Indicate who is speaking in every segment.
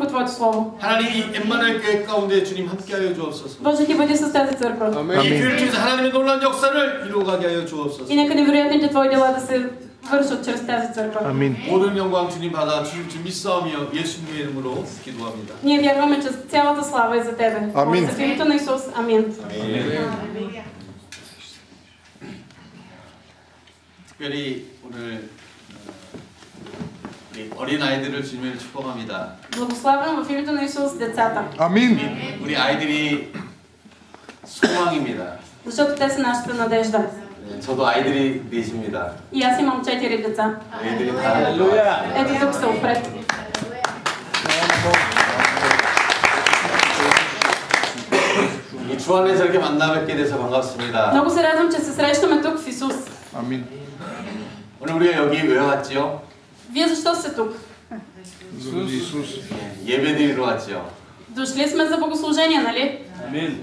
Speaker 1: върху Твоето Слово.
Speaker 2: 하나님 이 엠마누엘 교회 가운데 주님 함께하여 주옵소서.
Speaker 1: Боже, Ти бъди с тази църква.
Speaker 2: 이 교회를 통해서 하나님의 놀라운 역사를 이루어가게 하여 주옵소서.
Speaker 1: И нека невероятните Твои дела да се вършат чрез тази църква.
Speaker 2: 모든 영광 주님 받아 주실 줄 믿사오며 예수님의 이름으로 기도합니다.
Speaker 1: Ние вярваме, че цялата слава е за Тебе.
Speaker 3: Амин.
Speaker 1: В името на Исус. Амин.
Speaker 2: 특별히 오늘 우리 어린 아이들을 주님을 축복합니다.
Speaker 1: Благославям в името на Исус децата.
Speaker 3: Амин.
Speaker 2: 우리 아이들이 소망입니다.
Speaker 1: Защото те са нашата надежда.
Speaker 2: 네, 저도 아이들이 넷입니다.
Speaker 1: И аз имам 4 деца.
Speaker 2: 아이들이 다.
Speaker 1: Ето тук са отпред.
Speaker 2: 이 주 안에서 이렇게 만나 뵙게 돼서 반갑습니다.
Speaker 1: Много се радвам, че се срещаме тук в Исус.
Speaker 3: Амин.
Speaker 2: 오늘 우리가 여기 왜 왔지요?
Speaker 1: Вие защо сте тук?
Speaker 3: Заради Исус.
Speaker 2: 예배드리러 왔지요.
Speaker 1: Дошли сме за богослужение, нали?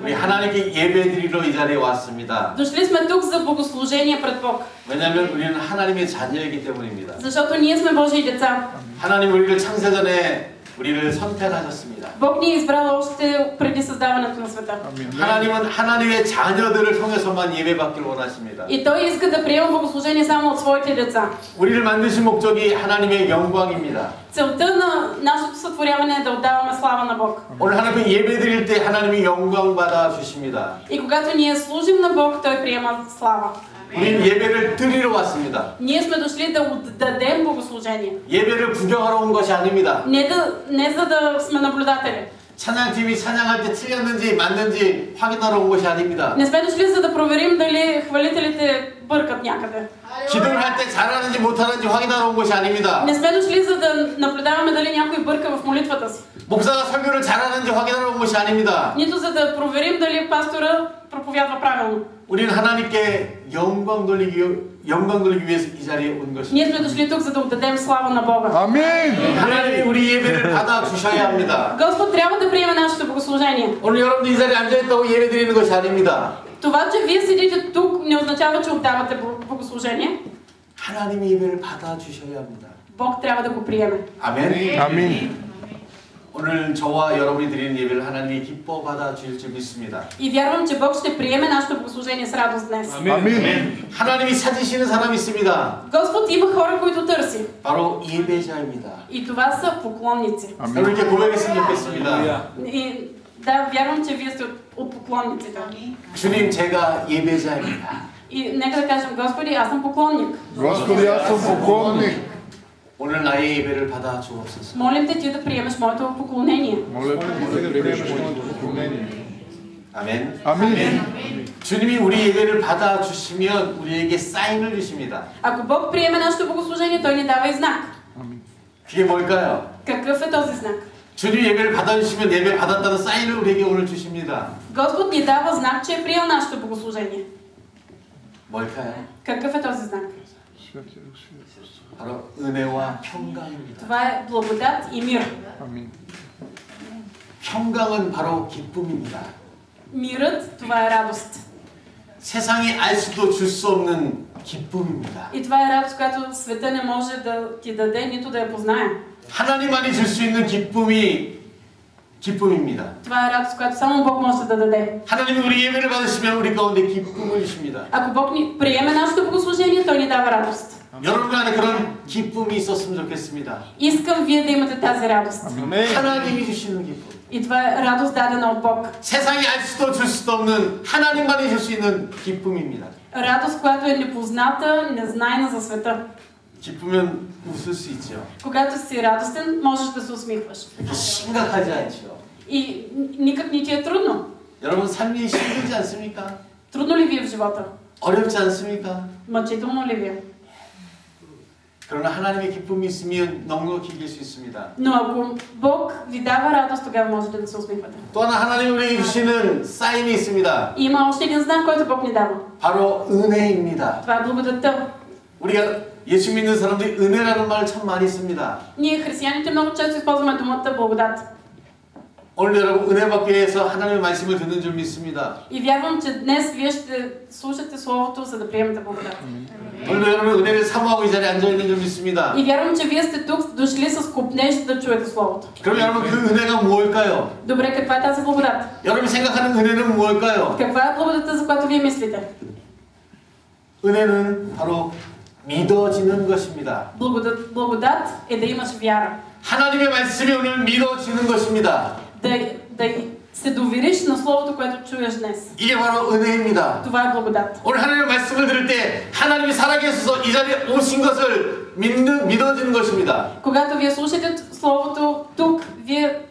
Speaker 2: 우리 하나님께 예배드리러 이 자리에 왔습니다.
Speaker 1: Дошли сме тук за богослужение пред Бог.
Speaker 2: 왜냐하면 우리는 하나님의 자녀이기 때문입니다.
Speaker 1: Защото ние сме Божии деца.
Speaker 2: 하나님 우리를 창세전에 우리를 선택하셨습니다.
Speaker 1: Бог ни е избрал още преди създаването на света.
Speaker 2: 하나님은 하나님의 자녀들을 통해서만 예배받기를 원하십니다.
Speaker 1: И Той иска да приема богослужение само от своите деца.
Speaker 2: 우리를 만드신 목적이 하나님의 영광입니다.
Speaker 1: Целта на нашето сътворяване е да отдаваме слава на Бог.
Speaker 2: 오늘 하나님 예배드릴 때 하나님이 영광 받아 주십니다.
Speaker 1: И когато ние служим на Бог, Той приема слава.
Speaker 2: 우리는 예배를 드리러 왔습니다.
Speaker 1: Ние сме дошли да отдадем богослужение.
Speaker 2: 예배를 구경하러 온 것이 아닙니다.
Speaker 1: Не за да сме наблюдатели.
Speaker 2: 찬양팀이 찬양할 때 틀렸는지 맞는지 확인하러 온 것이 아닙니다.
Speaker 1: Не сме дошли за да проверим дали хвалителите бъркат някъде.
Speaker 2: 기도를 할 때 잘하는지 못하는지 확인하러 온 것이 아닙니다.
Speaker 1: Не сме дошли за да наблюдаваме дали някой бърка в молитвата си.
Speaker 2: 목사가 설교를 잘하는지 확인하러 온 것이 아닙니다.
Speaker 1: Нито за да проверим дали пастора проповядва правилно.
Speaker 2: 우리는 하나님께 영광 돌리기 위해서 이 자리에 온 것입니다.
Speaker 1: Ние сме дошли тук за да отдадем слава на Бога.
Speaker 3: Амин.
Speaker 2: 하나님이 우리 예배를 받아 주셔야 합니다.
Speaker 1: Господ трябва да приеме нашето богослужение.
Speaker 2: 오늘 여러분들 이 자리에 앉아 있다고 예배 드리는 것이 아닙니다.
Speaker 1: Това, че вие седите тук, не означава, че отдавате богослужение.
Speaker 2: 하나님이 예배를 받아 주셔야 합니다.
Speaker 1: Бог трябва да го приеме.
Speaker 2: 아멘.
Speaker 3: Амин.
Speaker 2: 오늘 저와 여러분이 드리는 예배를 하나님이 기뻐 받아 주실 줄 믿습니다.
Speaker 1: И вярвам, че Бог ще приеме нашето богослужение с радост днес.
Speaker 3: Амин.
Speaker 2: 하나님이 찾으시는 사람이 있습니다.
Speaker 1: Господ има хора, които търси.
Speaker 2: 바로 예배자입니다.
Speaker 1: И това са поклонници.
Speaker 2: 여러분 이렇게 고백했으면 좋겠습니다.
Speaker 1: И да, вярвам, че вие сте от поклонниците.
Speaker 2: 주님, 제가 예배자입니다.
Speaker 1: И нека да кажем, Господи, аз съм поклонник.
Speaker 3: Господи, аз съм поклонник.
Speaker 2: 오늘 나의 예배를 받아 주옵소서.
Speaker 1: Молим те ти да приемеш моето поклонение.
Speaker 3: Моля те да приемеш моето поклонение.
Speaker 2: 아멘.
Speaker 3: Амин.
Speaker 2: 주님이 우리 예배를 받아 주시면 우리에게 사인을 주십니다.
Speaker 1: Ако Бог приеме нашето богослужение, Той ни дава и знак.
Speaker 2: 그게 뭘까요?
Speaker 1: Какъв е този знак?
Speaker 2: 주님 예배를 받아 주시면 예배 받았다는 사인을 우리에게 오늘 주십니다.
Speaker 1: Господ ни дава знак, че е приел нашето богослужение.
Speaker 2: 뭘까요?
Speaker 1: Какъв е този знак?
Speaker 2: 바로 은혜와 평강입니다.
Speaker 1: Това е благодат и мир.
Speaker 3: Амин.
Speaker 2: 평강은 바로 기쁨입니다.
Speaker 1: Мирът, това е радост.
Speaker 2: 세상이 알 수도 줄 수 없는 기쁨입니다.
Speaker 1: И това е радост, която света не може да ти даде, нито да я познае.
Speaker 2: 하나님만이 줄 수 있는 기쁨입니다.
Speaker 1: Това е радост, която само Бог може да даде.
Speaker 2: 하나님이 우리 예배를 받으시면 우리 가운데 기쁨을 주십니다.
Speaker 1: Ако Бог ни приеме нашето богослужение, Той ни дава радост.
Speaker 2: 여러분 안에 그런 기쁨이 있었으면 좋겠습니다.
Speaker 1: Искам вие да имате тази радост.
Speaker 2: 하나님이 주시는 기쁨.
Speaker 1: И това е радост дадена от Бог.
Speaker 2: 세상이 알 수도 줄 수도 없는 하나님만이 줄 수 있는 기쁨입니다.
Speaker 1: Радост, която е непозната, незнайна за света.
Speaker 2: 기쁘면 웃을 수 있죠.
Speaker 1: Когато си радостен, можеш да се усмихваш.
Speaker 2: 심각하지 않죠.
Speaker 1: И никак не ти е трудно.
Speaker 2: 여러분 삶이 힘들지 않습니까?
Speaker 1: Трудно ли ви е в живота?
Speaker 2: 어렵지 않습니까?
Speaker 1: Мъчително ли ви е?
Speaker 2: 그러나 하나님의 기쁨이 있으면 넉넉히 이길 수 있습니다.
Speaker 1: Но ако Бог ви дава радост, тогава можете да се усмихвате.
Speaker 2: 또 하나 하나님이 우리에게 주시는 사인이 있습니다.
Speaker 1: И има още един знак, който Бог ни дава.
Speaker 2: 바로 은혜입니다.
Speaker 1: Това е благодатта.
Speaker 2: 우리가 예수 믿는 사람들이 은혜라는 말을 참 많이 씁니다.
Speaker 1: Ние, християните, много често използваме думата благодат.
Speaker 2: 오늘 여러분 은혜 받기 위해서 하나님의 말씀을 듣는 줄 믿습니다.
Speaker 1: И вярвам, че днес вие ще слушате Словото, за да приемете благодат.
Speaker 2: 오늘 여러분 은혜를 사모하고 이 자리에 앉아 있는 줄 믿습니다.
Speaker 1: И вярвам, че вие сте тук дошли с копнеж да чуете Словото.
Speaker 2: 그럼 여러분 그 은혜가 무엇일까요?
Speaker 1: Добре, каква е тази благодат?
Speaker 2: 여러분이 생각하는 은혜는 무엇일까요?
Speaker 1: Каква е благодата, за която вие мислите?
Speaker 2: 은혜는 바로 믿어지는 것입니다.
Speaker 1: Благодат е да имаш вяра.
Speaker 2: 하나님의 말씀이 오늘 믿어지는 것입니다.
Speaker 1: Да се довериш на Словото, което чуеш днес.
Speaker 2: 이게 바로 은혜입니다.
Speaker 1: Това е благодат.
Speaker 2: 오늘 하나님의 말씀을 들을 때 하나님이 살아계셔서 이 자리에 오신 것을 믿어지는 것입니다.
Speaker 1: Когато вие слушате Словото тук, вие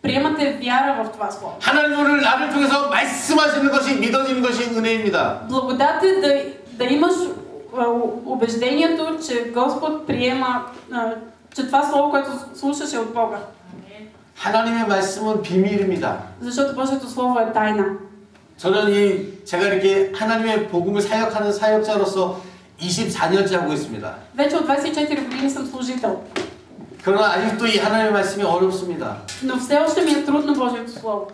Speaker 1: приемате вяра в това Слово.
Speaker 2: 하나님 오늘 나를 통해서 말씀하시는 것이 믿어지는 것이 은혜입니다.
Speaker 1: Благодат е да имаш убеждението, че Господ приема, че това Слово, което слушаш, е от Бога.
Speaker 2: 하나님의 말씀은 비밀입니다.
Speaker 1: Защото Божието Слово е тайна.
Speaker 2: 저는 제가 이렇게 하나님의 복음을 사역하는 사역자로서 24년째 하고 있습니다.
Speaker 1: Вече от 24 години съм служител.
Speaker 2: 그러나 아직도 이 하나님의 말씀이 어렵습니다.
Speaker 1: Но все още ми е трудно Божието Слово.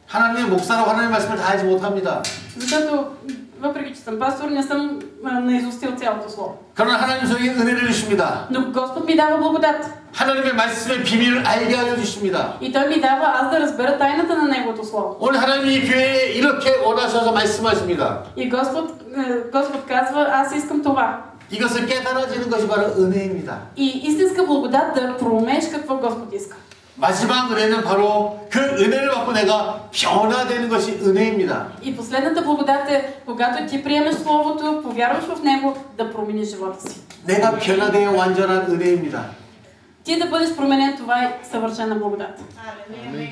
Speaker 2: 하나님의 목사라고 하나님의 말씀을 다 하지 못합니다.
Speaker 1: Защото въпреки че съм пастор, не съм наизустил цялото Слово.
Speaker 2: 그러나 하나님 저에게 은혜를 주십니다.
Speaker 1: Но Господ ми дава благодат.
Speaker 2: 하나님의 말씀의 비밀을 알게 하여 주십니다.
Speaker 1: И Той ми дава аз да разбера тайната на Неговото Слово.
Speaker 2: 오늘 하나님이 이 교회에 이렇게 원하셔서 말씀하십니다.
Speaker 1: И Господ казва, аз искам това.
Speaker 2: 이것을 깨달아지는 것이 바로 은혜입니다.
Speaker 1: И истинска благодат да проумееш какво Господ иска.
Speaker 2: 마지막 은혜는 바로 그 은혜를 받고 내가 변화되는 것이 은혜입니다.
Speaker 1: И последната благодат е, когато ти приемеш Словото, повярваш в него, да промениш живота си.
Speaker 2: 내가 변화되어 완전한 은혜입니다.
Speaker 1: Ти да бъдеш променен, това е съвършена благодат.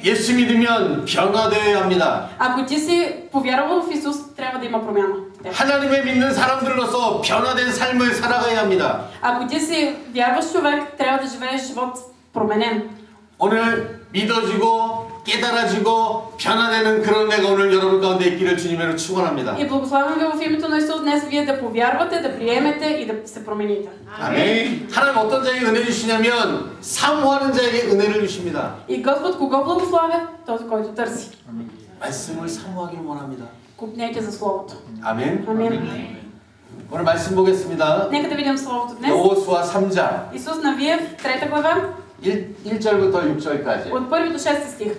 Speaker 2: 예수 믿으면 변화되어야 합니다.
Speaker 1: Ако ти си повярвал в Исус, трябва да има промяна.
Speaker 2: 하나님의 믿는 사람들로서 변화된 삶을 살아가야 합니다.
Speaker 1: Ако ти си вярващ човек, трябва да живееш живот променен.
Speaker 2: 오늘 믿어지고 깨달아지고 변화되는 그런 내가 오늘 여러분 가운데 있기를 주님으로 축원합니다.
Speaker 1: И благославям ви в името на Исус днес вие да повярвате, да приемете и да се промените.
Speaker 2: 아멘. 하나님 어떤 자에게 은혜 주시냐면 사모하는 자에게 은혜를 주십니다.
Speaker 1: И Господ кого благославя? Този, който търси.
Speaker 2: 말씀을 사모하길 원합니다.
Speaker 1: Купнете за Словото.
Speaker 2: 아멘.
Speaker 1: Амин.
Speaker 2: 오늘 말씀 보겠습니다.
Speaker 1: Нека да видим Словото днес.
Speaker 2: 여호수아 3장
Speaker 1: Исус Навиев, 3 глава,
Speaker 2: 1절부터 6절까지.
Speaker 1: от 1 до 6 стих.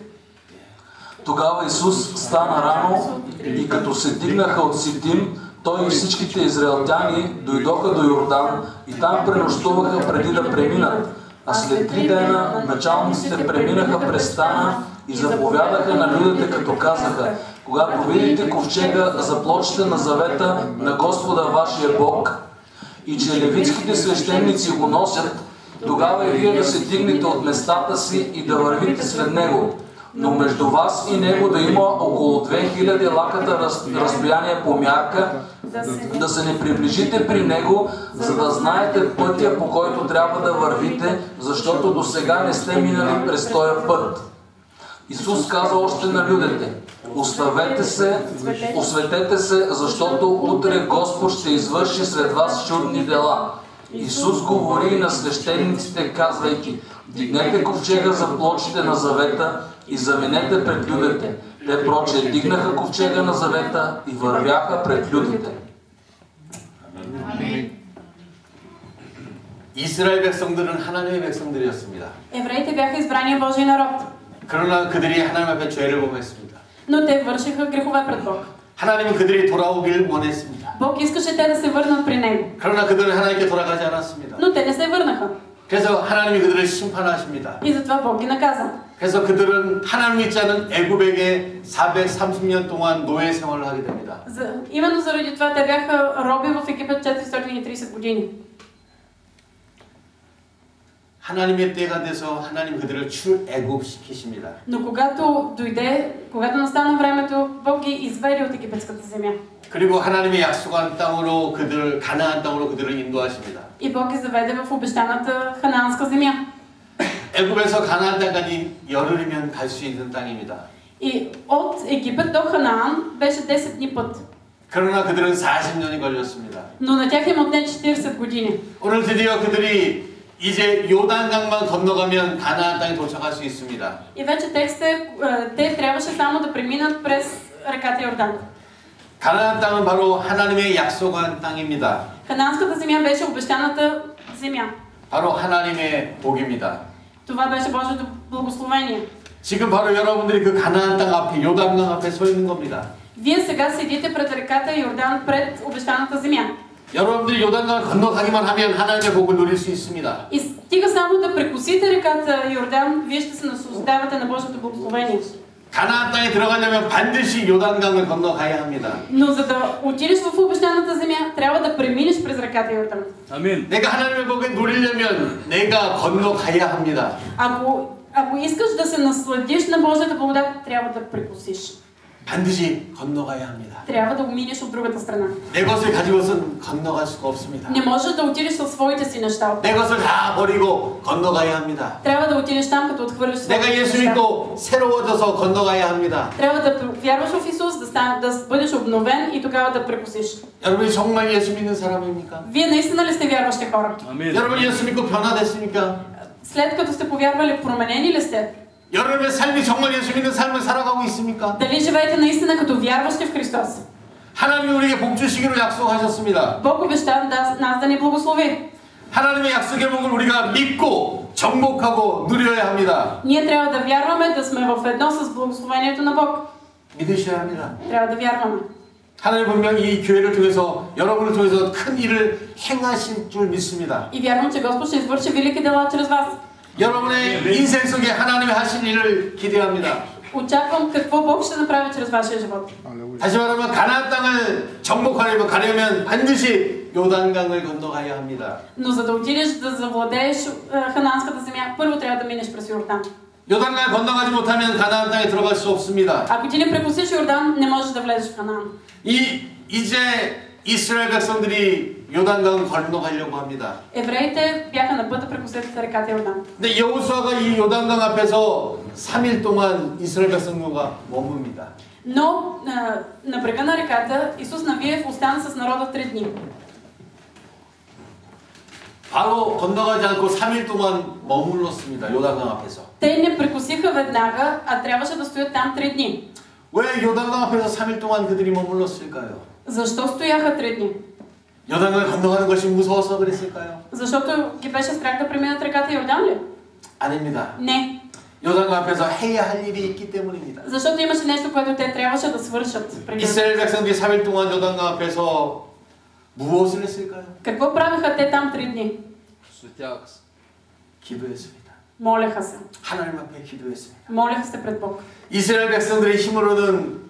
Speaker 4: Тогава Исус стана рано и като се дигнаха от Ситим, той и всичките израелтяни дойдоха до Йордан и там пренощуваха преди да преминат. А след 3 дена началниците преминаха през стана и заповядаха на людите, като казаха: когато видите ковчега, заплочите на завета на Господа вашия Бог и че левитските свещеници го носят, тогава и вие да се дигнете от местата си и да вървите след него. Но между вас и него да има около 2000 лаката разстояние по мярка, да се не приближите при него, за да знаете пътя, по който трябва да вървите, защото до сега не сте минали през този път. Исус каза още на людите: оставете се, осветете се, защото утре Господ ще извърши сред вас чудни дела. Исус говори на свещениците, казвайки: дигнете ковчега за плочите на завета и заминете пред людите. Те проче дигнаха ковчега на завета и вървяха пред людите.
Speaker 2: 이스라엘 백성들은 하나님의 백성들이었습니다.
Speaker 1: Евреите бяха избрания Божий народ,
Speaker 2: 그러나 그들이 하나님 앞에 죄를 범했습니다.
Speaker 1: но те вършиха грехове пред Бог.
Speaker 2: 하나님은 그들이 돌아오길 원했습니다.
Speaker 1: Бог искаше те да се върнат при Него,
Speaker 2: 그러나 그들은 하나님께 돌아가지 않았습니다.
Speaker 1: но те не се върнаха.
Speaker 2: 그래서 하나님이 그들을 심판하십니다.
Speaker 1: И затова Бог ги наказа.
Speaker 2: 그래서 그들은 하나님 믿지 않은 애굽에게 430년 동안 노예 생활을 하게 됩니다.
Speaker 1: Именно заради това те бяха роби в Египет 430 години.
Speaker 2: 하나님의 때가 돼서 하나님 그들을 출애굽시키십니다.
Speaker 1: Но когато настана времето, Бог ги изведе от египетската земя.
Speaker 2: 그리고 하나님의 약속한 땅으로 가나안 땅으로 그들을 인도하십니다.
Speaker 1: И Бог ги заведе в обещаната ханаанска земя.
Speaker 2: 애굽에서 가나안 땅까지 열흘이면 갈 수 있는 땅입니다.
Speaker 1: И от Египет до Ханаан беше 10 дни път.
Speaker 2: 그러나 그들은 40년이 걸렸습니다.
Speaker 1: Но на тях им отне 40 години.
Speaker 2: 오늘 드디어 그들이 이제 요단강만 건너가면 가나안 땅에 도착할 수 있습니다.
Speaker 1: И вече текстът е, те трябваше само да преминат през реката Йордан.
Speaker 2: 가나안 땅은 바로 하나님의 약속한 땅입니다.
Speaker 1: Ханаанската земя беше обещаната земя.
Speaker 2: 바로 하나님의 복입니다.
Speaker 1: Това беше Божието благословение.
Speaker 2: 지금 바로 여러분들이 그 가나안 땅 앞에 요단강 앞에 서 있는 겁니다.
Speaker 1: Вие сега седите пред реката Йордан, пред обещаната земя.
Speaker 2: 여러분들이 요단강을 건너가기만 하면 하나님의 복을 누릴 수 있습니다.
Speaker 1: И стига само да прекусите реката Йордан, вие ще се наслаждавате на Божието благословение.
Speaker 2: 가나안 땅에 들어가려면 반드시 요단강을 건너가야 합니다.
Speaker 1: Но за да отидеш в обещаната земя, трябва да преминеш през реката Йордан.
Speaker 4: Амин.
Speaker 2: 내가 하나님의 복을 누리려면 내가 건너가야 합니다.
Speaker 1: Ако искаш да се насладиш на Божията благодат, трябва да прекусиш.
Speaker 2: 반드시 건너가야 합니다.
Speaker 1: Трябва да го минеш от другата страна.
Speaker 2: 내 것을 가지고선 건너갈 수가 없습니다.
Speaker 1: Не можеш да отидеш със своите си неща.
Speaker 2: 내 것을 다 버리고 건너가야 합니다.
Speaker 1: Трябва да отидеш там, като отхвърлиш
Speaker 2: 내가
Speaker 1: своите
Speaker 2: 예수
Speaker 1: неща.
Speaker 2: 믿고 새로워져서 건너가야 합니다.
Speaker 1: Трябва да вярваш в Исус, да бъдеш обновен и тогава да прекусиш.
Speaker 2: 여러분이 정말 예수 믿는 사람입니까?
Speaker 1: Вие наистина ли сте вярващи хора?
Speaker 4: Амин.
Speaker 2: 여러분 예수 믿고 변화됐습니까?
Speaker 1: След като сте повярвали, променени ли сте?
Speaker 2: 여러분의 삶이 정말 예수 믿는 삶을 살아가고 있습니까?
Speaker 1: Дали живеете наистина като вярващи в Христос?
Speaker 2: 하나님이 우리에게 복 주시기로 약속하셨습니다.
Speaker 1: Бог обеща нас да ни благослови.
Speaker 2: 하나님의 약속의 복을 우리가 믿고 정복하고 누려야 합니다.
Speaker 1: Ние трябва да вярваме, да сме в едно с благословението на Бог.
Speaker 2: 믿으셔야 합니다.
Speaker 1: Трябва да вярваме.
Speaker 2: 하나님 분명히 이 교회를 통해서 여러분을 통해서 큰 일을 행하실 줄 믿습니다.
Speaker 1: И вярвам, че Господ ще извърши велики дела чрез вас.
Speaker 2: 여러분의 인생 속에 하나님이 하신 일을 기대합니다.
Speaker 1: Очаквам какво Бог ще направи чрез вашия живот.
Speaker 2: 다시 말하면 가나안 땅을 정복하려면 반드시 요단강을 건너가야 합니다.
Speaker 1: Но за да отидеш да завладееш ханаанската земя, първо трябва да минеш през Йордан.
Speaker 2: 요단강을 건너가지 못하면 가나안 땅에 들어갈 수 없습니다.
Speaker 1: Ако ти не прекусиш Йордан, не можеш да влезеш в Ханаан.
Speaker 2: 이제 이스라엘 백성들이 요단강을 건너가려고 합니다.
Speaker 1: Евреите бяха на път да прекусят реката Йордан.
Speaker 2: 근데 여호수아가 이 요단강 앞에서 3일 동안 이스라엘 백성들과 머뭅니다.
Speaker 1: Но на брега на реката Исус Навиев остана с народа 3 дни.
Speaker 2: 바로 건너가지 않고 3일 동안 머물렀습니다. 요단강 앞에서.
Speaker 1: Те не прекусиха веднага, а трябваше да стоят там 3 дни.
Speaker 2: 왜 요단강 앞에서 3일 동안 그들이 머물렀을까요?
Speaker 1: Защо стояха 3 дни?
Speaker 2: 요단강을 건너가는 것이 무서워서 그랬을까요?
Speaker 1: Защото ги беше страх да преминат реката Йордан ли?
Speaker 2: 아닙니다.
Speaker 1: Не.
Speaker 2: 요단강 앞에서 해야 할 일이 있기 때문입니다.
Speaker 1: Защото имаше нещо, което те трябваше да свършат. преди.
Speaker 2: 이스라엘 백성들이 3일 동안 요단강 앞에서 무엇을 했을까요?
Speaker 1: Какво правиха те там 3 дни?
Speaker 4: Светяха се.
Speaker 2: 기도했습니다.
Speaker 1: Молеха се.
Speaker 2: 하나님 앞에 기도했습니다.
Speaker 1: Молеха се пред Бог.
Speaker 2: 이스라엘 백성들의 힘으로는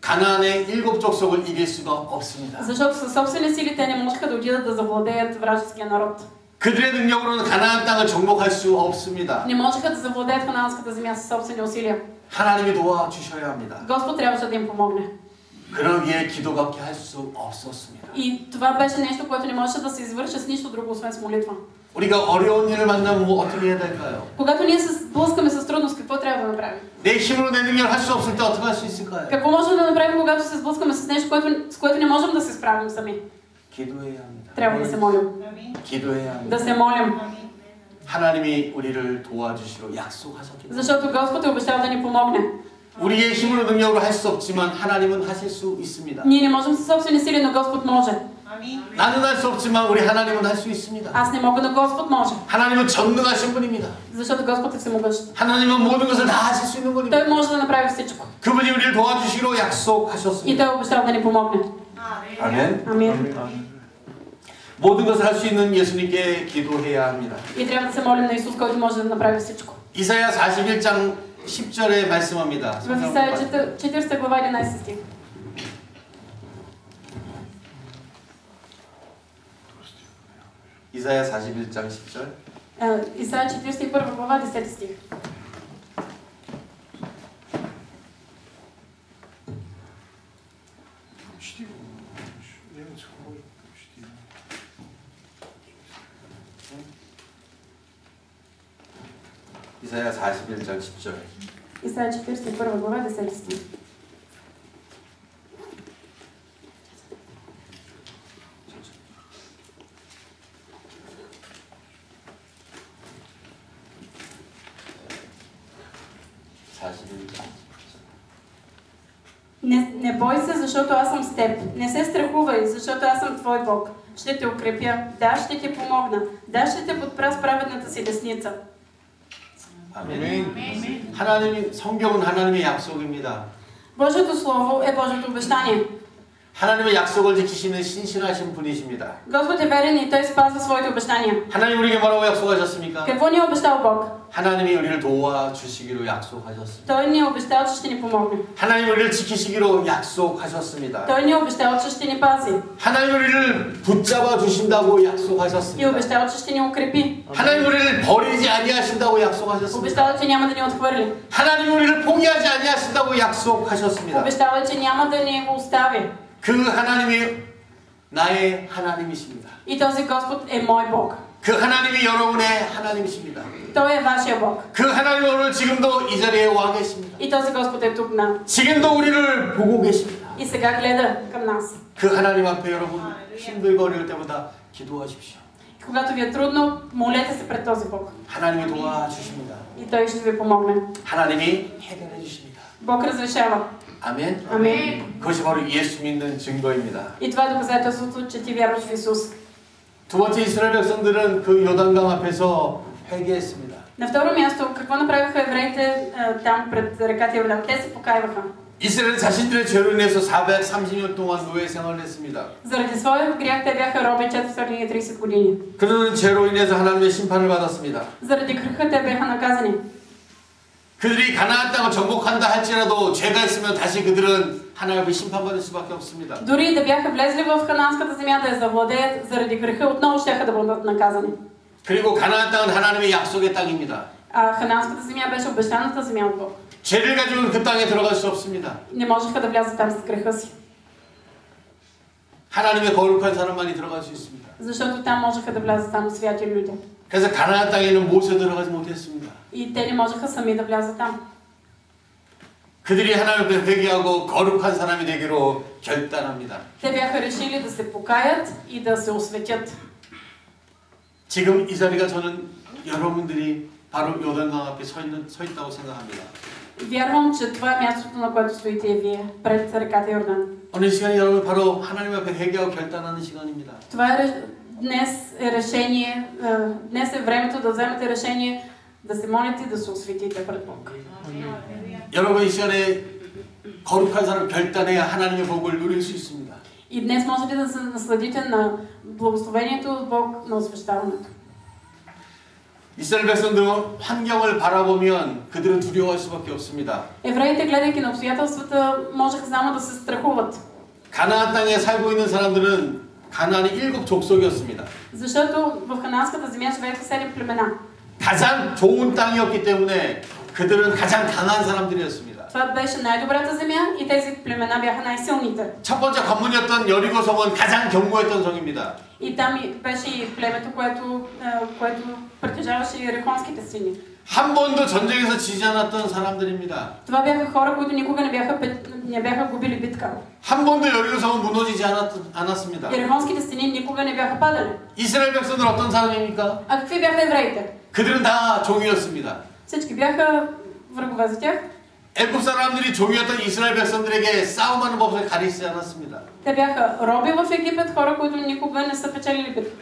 Speaker 2: 가나안의 7 족속을 이길 수가 없습니다.
Speaker 1: Защото със собствени сили те не можеха да отидат да завладеят вражеския народ.
Speaker 2: 그들의 능력으로는 가나안 땅을 정복할 수 없습니다.
Speaker 1: Не можеха да завладеят ханаанската земя със собствени усилия.
Speaker 2: 하나님이 도와주셔야 합니다.
Speaker 1: Господ трябваше да им помогне.
Speaker 2: 그러기에 기도밖에 할 수 없었습니다.
Speaker 1: И това беше нещо, което не можеше да се извърши с нищо друго, освен с молитва.
Speaker 2: 우리가 어려운 일을 만나면 어떻게 해야 될까요?
Speaker 1: Когато ние се сблъскаме с трудност, какво трябва да направим?
Speaker 2: 내 힘으로 내 능력을 할 수 없을 때 어떻게 할 수 있을까요?
Speaker 1: Какво можем да направим, когато се сблъскаме с нещо, с което не можем да се справим сами?
Speaker 2: 기도해야 합니다.
Speaker 1: Трябва да се молим.
Speaker 2: 기도해야 합니다.
Speaker 1: Да се молим.
Speaker 2: 하나님이 우리를 도와주시러 약속하셨기 때문에
Speaker 1: Защото Господ е обещал да ни помогне.
Speaker 2: 우리의 힘으로 능력으로 할 수 없지만 하나님은 하실 수 있습니다.
Speaker 1: Ние не можем със собствени сили, но Господ може.
Speaker 2: 나는 할 수 없지만 우리 하나님은 할 수 있습니다.
Speaker 1: Аз не мога, но Господ може.
Speaker 2: 하나님은 전능하신 분입니다.
Speaker 1: Защото Господ е всемогъщ.
Speaker 2: 하나님은 모든 것을 다 하실 수 있는 분입니다.
Speaker 1: Той може да направи всичко.
Speaker 2: 그분이 우리를 도와주시기로
Speaker 1: И
Speaker 2: 약속하셨습니다.
Speaker 1: Той е обещал да ни помогне.
Speaker 2: 아멘.
Speaker 1: Амин.
Speaker 2: 모든 것을 할 수 있는 예수님께 기도해야 합니다.
Speaker 1: И трябва да се молим на Исус, който може да направи всичко.
Speaker 2: 이사야 41장 10절에 말씀합니다.
Speaker 1: В Исаия 40 глава 11 стих.
Speaker 2: 이사야 41장 10절.
Speaker 1: Исаия 41 глава 10 стих.
Speaker 2: 이사야 41장 10절.
Speaker 1: Исаия 41 глава 10 стих.
Speaker 2: 사실은
Speaker 1: Не бой се, защото аз съм с теб. Не се страхувай, защото аз съм твой Бог. Ще те укрепя. Да, ще ти помогна. Да, ще те подпра с праведната си десница.
Speaker 2: 아멘. 하나님이 성경은 하나님의 약속입니다.
Speaker 1: Божието Слово е Божието обещание.
Speaker 2: 하나님의 약속을 지키시는 신실하신 분이십니다.
Speaker 1: Господ е верен и Той спазва своите обещания.
Speaker 2: 하나님 우리에게 뭐라고 약속하셨습니까?
Speaker 1: Какво ни е обещал Бог?
Speaker 2: 하나님이 우리를 도와주시기로 약속하셨습니다.
Speaker 1: Той ни е обещал, че ще ни помогне.
Speaker 2: 하나님 우리를 지키시기로 약속하셨습니다.
Speaker 1: Той ни е обещал, че ще ни пази.
Speaker 2: 하나님 우리를 붙잡아 주신다고
Speaker 1: И
Speaker 2: 약속하셨습니다.
Speaker 1: обещал, че ще ни укрепи.
Speaker 2: 하나님 우리를 버리지 아니하신다고 약속하셨습니다.
Speaker 1: Обещал, че няма да ни отхвърли.
Speaker 2: 하나님 우리를 포기하지 아니하신다고 약속하셨습니다.
Speaker 1: Обещал, че няма да ни го остави.
Speaker 2: 그 하나님이 나의 하나님이십니다.
Speaker 1: И този Господ е мой Бог.
Speaker 2: 그 하나님이 여러분의 하나님이십니다.
Speaker 1: Той е вашия Бог.
Speaker 2: 그 하나님이 오늘 지금도 이 자리에 와 계십니다.
Speaker 1: И този Господ е тук на.
Speaker 2: 지금도 우리를 보고 계십니다.
Speaker 1: И сега гледа към нас.
Speaker 2: 그 하나님 앞에 여러분 힘들고 어려울 때마다 기도하십시오.
Speaker 1: Когато ви е трудно, молете се пред този Бог.
Speaker 2: 하나님이 도와주십니다.
Speaker 1: И Той ще ви помогне.
Speaker 2: 하나님이 해결해 주십니다.
Speaker 1: Бог разрешава.
Speaker 2: 아멘.
Speaker 1: Амин.
Speaker 2: 그것이 바로 예수 믿는 증거입니다.
Speaker 1: И това е доказателството, че ти вярваш в Исус.
Speaker 2: 두 번째 이스라엘 백성들은 그 요단강 앞에서 회개했습니다.
Speaker 1: На второ място, какво направиха евреите там пред реката Йордан? Те се покайваха.
Speaker 2: 이스라엘은 자신들의 죄로 인해서 430년 동안 노예 생활을 했습니다.
Speaker 1: Заради своя грях те бяха роби 430 години.
Speaker 2: 그들은 죄로 인해서 하나님의 심판을 받았습니다.
Speaker 1: Заради греха те бяха наказани.
Speaker 2: 그들이 가나안 땅을 정복한다 할지라도 죄가 있으면 다시 그들은 하나님 앞에 심판받을 수밖에 없습니다.
Speaker 1: Дори да бяха влезли в ханаанската земя да я завладеят, заради греха отново щяха да бъдат наказани.
Speaker 2: 그리고 가나안 땅은 하나님의 약속의 땅입니다.
Speaker 1: А ханаанската земя беше обещаната земя от Бог.
Speaker 2: 죄를 가지고는 그 땅에 들어갈 수 없습니다.
Speaker 1: Не можеха да влязат там с греха си.
Speaker 2: 하나님의 거룩한 사람만이 들어갈 수 있습니다.
Speaker 1: Защото там можеха да влязат само святи люди.
Speaker 2: 그래서 가나안 땅에는 모세 들어가지 못했습니다.
Speaker 1: И те не можеха сами да влязат там.
Speaker 2: 그들이 하나님 앞에 회개하고 거룩한 사람이 되기로 결단합니다.
Speaker 1: Те бяха решили да се покаят и да се осветят.
Speaker 2: 지금 이 자리가 저는 여러분들이 바로 요단강 앞에 서 있다고 생각합니다.
Speaker 1: Вярвам, че това е мястото, на което стоите и вие, пред реката Йордан.
Speaker 2: 오늘 시간이 여러분 바로 하나님 앞에 회개하고 결단하는 시간입니다.
Speaker 1: Това е днес е решение, днес е времето да вземете решение да се молите и да се осветите пред Бог.
Speaker 2: 여러분 이 시간에 거룩한 사람 결단해야 하나님의 복을 누릴 수 있습니다.
Speaker 1: И днес можете да се насладите на благословението от Бог на освещаването.
Speaker 2: 이스라엘 백성들은 환경을 바라보면 그들은 두려워할 수밖에 없습니다.
Speaker 1: Евреите, гледайки на обстоятелствата, можеха само да се страхуват.
Speaker 2: 가나안 땅에 살고 있는 사람들은 가나안의 7 족속이었습니다.
Speaker 1: Защото в ханаанската земя живееха 7 племена.
Speaker 2: 가장 좋은 땅이었기 때문에 그들은 가장 강한 사람들이었습니다.
Speaker 1: Това беше най-добрата земя и тези племена бяха най-силните.
Speaker 2: 첫 번째 관문이었던 여리고 성은 가장 견고했던 성입니다.
Speaker 1: И там беше и племето, което притежаваше ерихонските стени.
Speaker 2: 한 번도 전쟁에서 지지 않았던 사람들입니다.
Speaker 1: Това бяха хора, които никога не бяха губили битка.
Speaker 2: 한 번도 여리고 성은 무너지지 않았습니다.
Speaker 1: Ерихонските стени никога не бяха падали.
Speaker 2: 이스라엘 백성들은 어떤 사람입니까?
Speaker 1: А какви бяха евреите?
Speaker 2: 그들은 다 종이었습니다.
Speaker 1: Всички бяха врагове за тях.
Speaker 2: 애굽 사람들이 종이었던 이스라엘 백성들에게 싸움하는 법을 가르치지 않았습니다.
Speaker 1: Те бяха роби в Египет, хора, които никога не са печелили битка.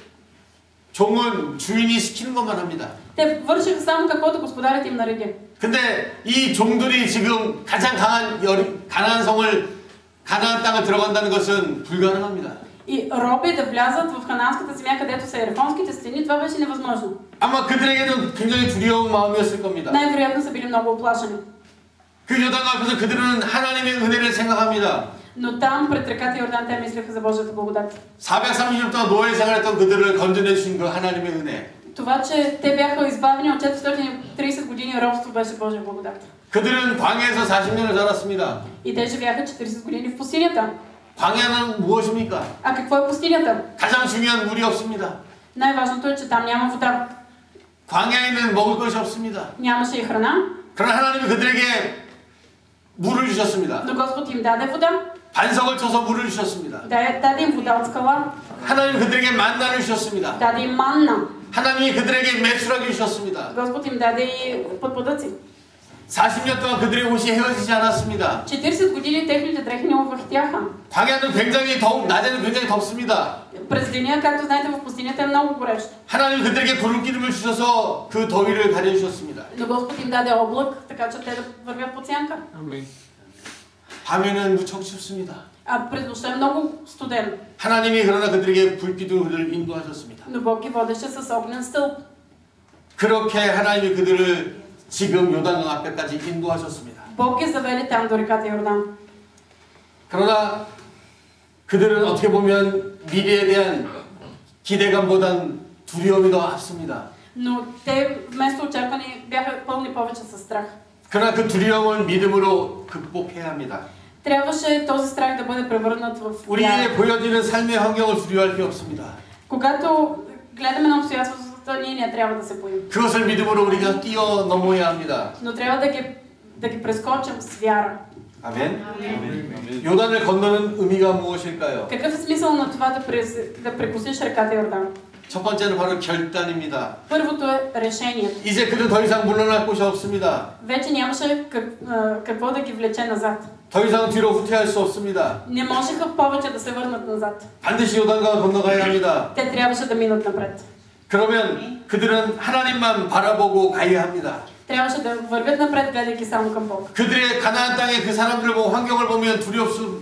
Speaker 2: 종은 주인이 시키는 것만 합니다.
Speaker 1: Те вършиха само каквото господарят им нареди.
Speaker 2: 근데 이 종들이 지금 가장 강한 가나안 땅을 들어간다는 것은 불가능합니다.
Speaker 1: И роби да влязат в ханаанската земя, където са ерихонските стени, това беше невъзможно.
Speaker 2: 아마 그들에게는 굉장히 두려운 마음이었을 겁니다.
Speaker 1: Най-вероятно са били много оплашени.
Speaker 2: 그 요단 앞에서 그들은 하나님의 은혜를 생각합니다.
Speaker 1: Но там, пред реката Йордан, те мислеха за Божията благодат.
Speaker 2: 430년 동안 노예 생활했던 그들을 건져내 주신 그 하나님의 은혜.
Speaker 1: Това, че те бяха избавени от 430 години робство, беше Божия благодат.
Speaker 2: 그들은 광야에서 40년을 살았습니다.
Speaker 1: И те живяха 40 години в пустинята.
Speaker 2: 광야는 무엇입니까?
Speaker 1: А какво е пустинята?
Speaker 2: 가장 중요한 물이 없습니다.
Speaker 1: Най-важното е, че там няма вода.
Speaker 2: 광야에는 먹을 것이 없습니다.
Speaker 1: Нямаше и храна.
Speaker 2: 그러나 하나님이 그들에게 물을 주셨습니다.
Speaker 1: Но Господ им даде вода.
Speaker 2: 반석을 쳐서 물을 주셨습니다.
Speaker 1: Даде им вода от скала.
Speaker 2: 하나님이 그들에게 만나를 주셨습니다.
Speaker 1: Даде им манна.
Speaker 2: 하나님이 그들에게 메추라기 주셨습니다.
Speaker 1: Господ им даде и подпъдъци.
Speaker 2: 40년 동안 그들의 옷이 헤어지지 않았습니다.
Speaker 1: 40 години техните дрехи не увахтяха.
Speaker 2: 광야는 굉장히 낮에는 굉장히 덥습니다.
Speaker 1: През деня, както знаете, в пустинята е много горещо.
Speaker 2: 하나님 그들에게 구름 기름을 주셔서 그 더위를 가려주셨습니다.
Speaker 1: Но Господ им даде облак, така че те да вървят под сянка.
Speaker 2: 밤에는 무척 춥습니다.
Speaker 1: А през нощта е много студено.
Speaker 2: 하나님이 그러나 그들에게 불기둥을 인도하셨습니다.
Speaker 1: Но Бог ги водеше с огнен стълб.
Speaker 2: 그렇게 하나님이 그들을 지금 요단강 앞에까지 인도하셨습니다.
Speaker 1: Бог ги заведе там до реката Йордан.
Speaker 2: 그러나 그들은 어떻게 보면 미래에 대한 기대감보단 두려움이 더 앞섭니다.
Speaker 1: Но те вместо очаквани бяха пълни повече със страх.
Speaker 2: 그러나 그 두려움을 믿음으로 극복해야 합니다.
Speaker 1: Трябваше този страх да бъде превърнат в вяра.
Speaker 2: 우리에게 보여지는 삶의 환경을 두려워할 필요 없습니다.
Speaker 1: Когато гледаме на обстоятелствата, ние не трябва да се боим.
Speaker 2: 그것을 믿음으로 우리가 뛰어넘어야 합니다.
Speaker 1: Но трябва да ги прескочим с вяра.
Speaker 2: 아멘. 요단을 건너는 의미가 무엇일까요?
Speaker 1: Какъв е смисъл на това да прекусиш реката Йордан?
Speaker 2: 첫 번째는 바로 결단입니다.
Speaker 1: Първото е решението.
Speaker 2: 이제 그는 더 이상 물러날 곳이 없습니다.
Speaker 1: Вече нямаше какво да ги влече назад.
Speaker 2: 더 이상 뒤로 후퇴할 수 없습니다.
Speaker 1: Не можеха повече да се върнат назад.
Speaker 2: 반드시 요단강을 건너가야 합니다.
Speaker 1: Те трябваше да минат напред.
Speaker 2: 그러면 그들은 하나님만 바라보고 가야 합니다.
Speaker 1: Трябваше да вървят напред, гледайки само към Бог.
Speaker 2: 그들의 가나안 땅에 그 사람들을 보고 환경을 보면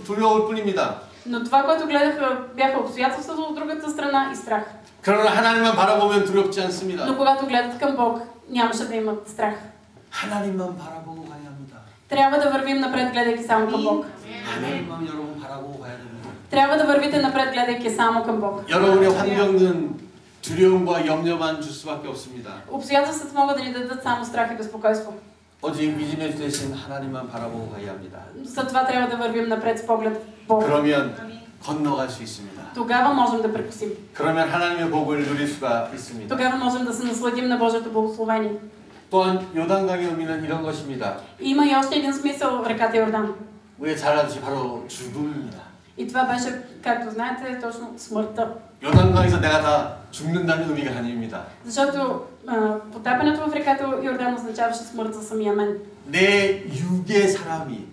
Speaker 2: 두려울 뿐입니다.
Speaker 1: Но това, което гледаха, бяха обстоятелствата от другата страна и страх.
Speaker 2: 그러나 하나님만 바라보면 두렵지 않습니다.
Speaker 1: Но когато гледат към Бог, нямаше да имат страх.
Speaker 2: 하나님만 바라보고 가야 합니다.
Speaker 1: Трябва да вървим напред, гледайки само към Бог.
Speaker 2: 하나님만 여러분 바라보고 가야 됩니다.
Speaker 1: Трябва да вървите напред, гледайки само към Бог.
Speaker 2: 여러분의 환경은 두려움과 염려만 줄 수밖에 없습니다.
Speaker 1: Обстоятелствата могат да ни дадат само страх и безпокойство.
Speaker 2: 오직 믿음의 대신 하나님만 바라보고 가야 합니다.
Speaker 1: Затова трябва да вървим напред с поглед в Бог.
Speaker 2: 그러면 건너갈 수 있습니다.
Speaker 1: Тогава можем да прекусим.
Speaker 2: 그러면 하나님의 복을 누릴 수가 있습니다.
Speaker 1: Тогава можем да се насладим на Божието благословение.
Speaker 2: 또한 요단강의 의미는 이런 것입니다.
Speaker 1: Има и още един смисъл реката Йордан.
Speaker 2: 우리가 잘 알듯이 바로 죽음입니다.
Speaker 1: И това беше, както знаете, точно смъртта.
Speaker 2: 요단강에서 내가 다 죽는다는 의미가 아닙니다.
Speaker 1: Защото потапянето в реката Йордан означаваше смърт за самия мен.
Speaker 2: 내 육의 사람이,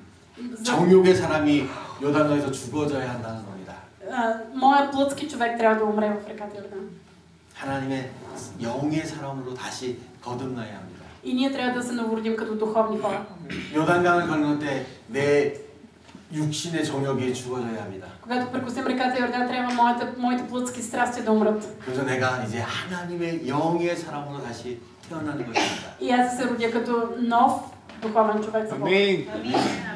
Speaker 2: 정욕의 사람이 요단강에서 죽어져야 한다는 겁니다.
Speaker 1: Моя плътски човек трябва да умре в реката Йордан.
Speaker 2: 하나님의 영의 사람으로 다시 거듭나야 합니다.
Speaker 1: И ние трябва да се новородим като духовни хора.
Speaker 2: 요단강을 건널 때 내 육신의 정욕이 죽어져야 합니다.
Speaker 1: Когато прекусим реката Йордан, трябва моите плътски страсти да умрат.
Speaker 2: 그래서 내가 이제 하나님의 영의 사람으로 다시 태어나는 것입니다.
Speaker 1: И аз да се родя като нов духовен човек за Бог.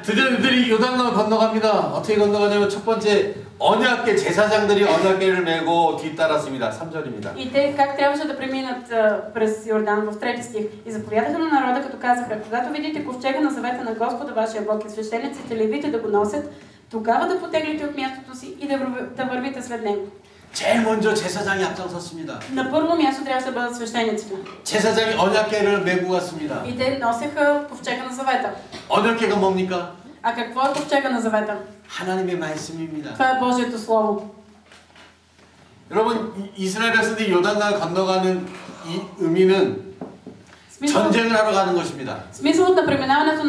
Speaker 2: 드디어 그들이 요단강을 건너갑니다. 어떻게 건너가냐면 첫 번째 언약궤 제사장들이 언약궤를 메고 뒤따랐습니다. 3절입니다.
Speaker 1: И те как трябваше да преминат през Йордан в 3 стих. И заповядаха на народа, като казаха: когато видите ковчега на завета на Господа вашия Бог и свещениците левите да го носят, тогава да потеглите от мястото си и да вървите след него.
Speaker 2: 제일 먼저 제사장이 앞장섰습니다.
Speaker 1: На първо място трябваше да бъдат свещениците.
Speaker 2: 제사장이 언약궤를 메고 갔습니다.
Speaker 1: И те носеха ковчега на завета.
Speaker 2: 언약궤가 뭡니까?
Speaker 1: А какво е ковчега на завета?
Speaker 2: 하나님의 말씀입니다.
Speaker 1: Това е Божието Слово.
Speaker 2: 여러분, 이스라엘 백성들이 요단강을 건너가는 이 의미는 전쟁을 하러 가는 것입니다.
Speaker 1: Смисълът на преминаването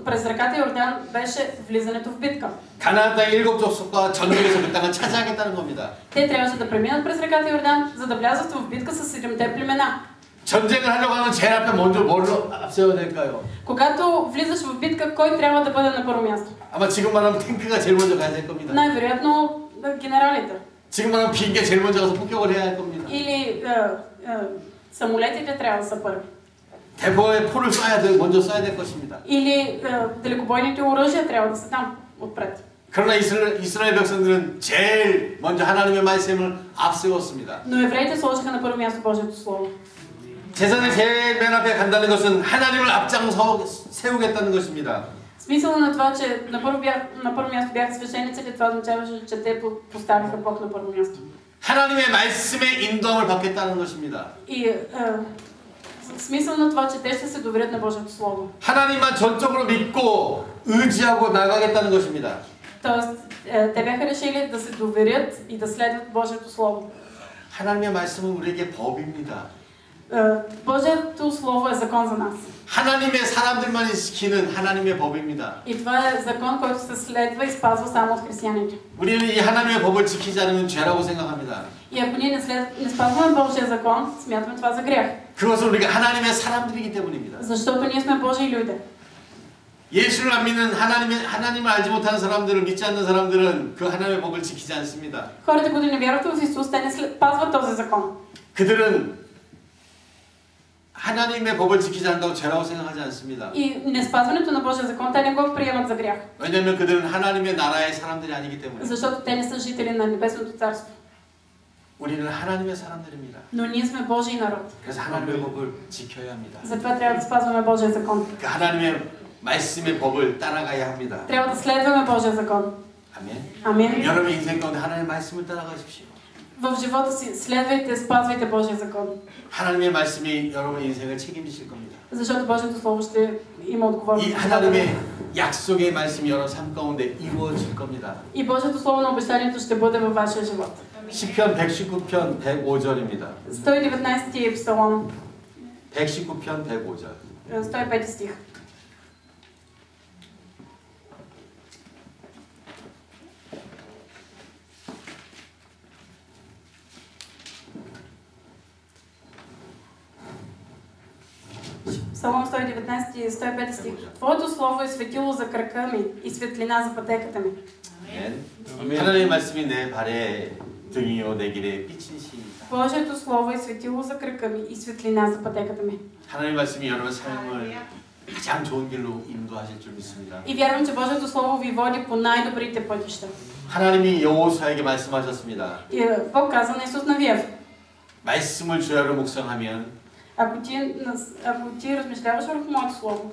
Speaker 1: през реката Йордан беше влизането в битка.
Speaker 2: 가나안 땅의 7 족속과 전쟁에서 그 땅을 차지하겠다는 겁니다.
Speaker 1: Те трябваше да преминат през реката Йордан, за да влязат в битка с 7-те племена.
Speaker 2: 전쟁을 하려고 하면 제일 앞에 먼저 뭐를 앞세워야 될까요?
Speaker 1: Когато влизаш в битка, кой трябва да бъде на първо място?
Speaker 2: 아마 지금 말하면 탱크가 제일 먼저 가야 될 겁니다.
Speaker 1: Най-вероятно генералите.
Speaker 2: 지금 말하면 비행기가 제일 먼저 가서 폭격을 해야 할 겁니다.
Speaker 1: Или самолетите трябва да са първи.
Speaker 2: 대포에 포를 먼저 쏴야 될 것입니다.
Speaker 1: Или далекобойните оръжия трябва да са там отпред.
Speaker 2: 그러나 이스라엘 백성들은 제일 먼저 하나님의 말씀을 앞세웠습니다.
Speaker 1: Но евреите сложиха на първо място Божието Слово.
Speaker 2: 제사장이 제일 맨 앞에 간다는 것은 하나님을 앞장서 세우겠다는 것입니다.
Speaker 1: Смисъл на това, че на първо място бяха свещениците, това означаваше, че те поставиха Бог на първо място.
Speaker 2: 하나님의 말씀에 인도함을 받겠다는 것입니다.
Speaker 1: И смисъл на това, че те ще се доверят на Божието Слово.
Speaker 2: 하나님만 전적으로 믿고 의지하고 나가겠다는 것입니다.
Speaker 1: Тоест, те бяха решили да се доверят и да следват Божието Слово.
Speaker 2: 하나님의 말씀은 우리에게 법입니다.
Speaker 1: Божието Слово е закон за нас.
Speaker 2: 하나님의 사람들만이 지키는 하나님의 법입니다.
Speaker 1: И това е закон, който се следва и спазва само от християните.
Speaker 2: 우리는 이 하나님의 법을 지키지 않으면 죄라고 생각합니다.
Speaker 1: И ако ние не спазваме Божия закон, смятаме това за грях.
Speaker 2: 그것은 우리가 하나님의 사람들이기 때문입니다.
Speaker 1: Защото ние сме Божии люди.
Speaker 2: 예수를 안 믿는 하나님을 알지 못하는 사람들을 믿지 않는 사람들은 그 하나님의 법을 지키지 않습니다.
Speaker 1: Хората, които не вярват в Исус, те не спазват този закон.
Speaker 2: 그들은 하나님의 법을 지키지 않는다고 죄라고 생각하지 않습니다.
Speaker 1: И неспазването на Божия закон, те не го приемат за грях.
Speaker 2: 왜냐하면 그들은 하나님의 나라의 사람들이 아니기 때문에.
Speaker 1: Защото те не са жители на Небесното царство.
Speaker 2: 우리는 하나님의 사람들입니다.
Speaker 1: Но ние сме Божий народ.
Speaker 2: 그래서 하나님의 법을 지켜야 합니다.
Speaker 1: Затова трябва да спазваме Божия закон.
Speaker 2: 그 하나님의 말씀의 법을 따라가야 합니다.
Speaker 1: Трябва да следваме Божия закон.
Speaker 2: 아멘.
Speaker 1: Амин.
Speaker 2: 여러분의 인생 가운데 하나님의 말씀을 따라가십시오.
Speaker 1: В живота си следвайте, спазвайте Божия закон.
Speaker 2: 하나님의 말씀이 여러분의 인생을 책임지실 겁니다.
Speaker 1: Защото Божието Слово ще има отговорност.
Speaker 2: 이 하나님의 약속의 말씀이 여러분 삶 가운데 이루어질 겁니다.
Speaker 1: И Божието Слово на обещанието ще бъде във вашия живот.
Speaker 2: 시편 119편 105절입니다.
Speaker 1: 119 псалом.
Speaker 2: 119편 105절.
Speaker 1: 105 стих. Псалом 119, 105 стих. Твоето слово е светило за крака ми и светлина за пътеката ми.
Speaker 2: 아멘. 하나님의 말씀이 내 발에 등이요 내 길에 빛이시니라.
Speaker 1: Божието слово е светило за крака ми и светлина за пътеката ми.
Speaker 2: 하나님의 말씀이 여러분 삶을 가장 좋은 길로 인도하실 줄 믿습니다.
Speaker 1: И вярвам, че Божието слово ви води по най-добрите пътища.
Speaker 2: 하나님이 여호수아에게 말씀하셨습니다.
Speaker 1: И Бог каза на Исус Навиев:
Speaker 2: 말씀을 주야로 묵상하면
Speaker 1: ако ти размишляваш върху моето слово,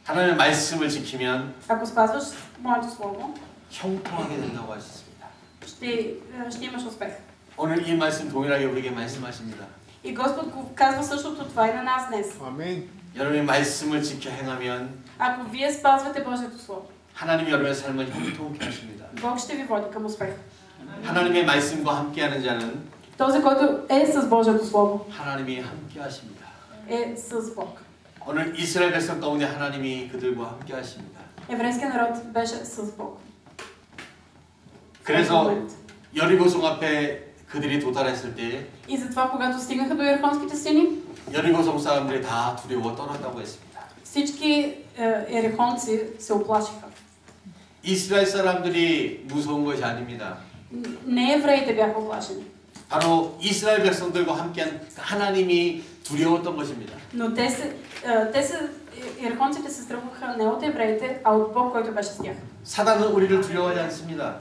Speaker 2: 하나님의 말씀을 지키면
Speaker 1: ако спазваш моето слово,
Speaker 2: 형통하게 된다고 하셨습니다.
Speaker 1: ще имаш успех.
Speaker 2: 오늘 이 말씀 동일하게 우리에게 말씀하십니다.
Speaker 1: И Господ го казва същото това и на нас днес.
Speaker 3: 아멘.
Speaker 2: 여러분의 말씀을 지켜 행하면
Speaker 1: Ако вие спазвате Божието слово,
Speaker 2: 하나님이 여러분의 삶을 형통케 하십니다.
Speaker 1: Бог ще ви води към успех.
Speaker 2: 하나님의 말씀과 함께하는 자는
Speaker 1: Този, който е с Божието слово,
Speaker 2: 하나님이 함께하십니다.
Speaker 1: е с Бог.
Speaker 2: 오늘 이스라엘 백성 가운데 하나님이 그들과 함께하십니다.
Speaker 1: Еврейският народ беше с Бог.
Speaker 2: 그래서 여리고성 앞에 그들이 도달했을 때
Speaker 1: И затова, когато стигнаха до Ерихонските стени,
Speaker 2: 여리고성 사람들이 다 두려워 떨었다고 했습니다.
Speaker 1: всички ерихонци се оплашиха.
Speaker 2: 이스라엘 사람들이 무서운 것이 아닙니다.
Speaker 1: Не евреите бяха оплашени,
Speaker 2: 바로 이스라엘 백성들과 함께한 하나님이 두려웠던 것입니다.
Speaker 1: но ерихонците се страхуваха не от евреите, а от Бог, който беше с тях.
Speaker 2: 사단은 우리를 두려워하지 않습니다.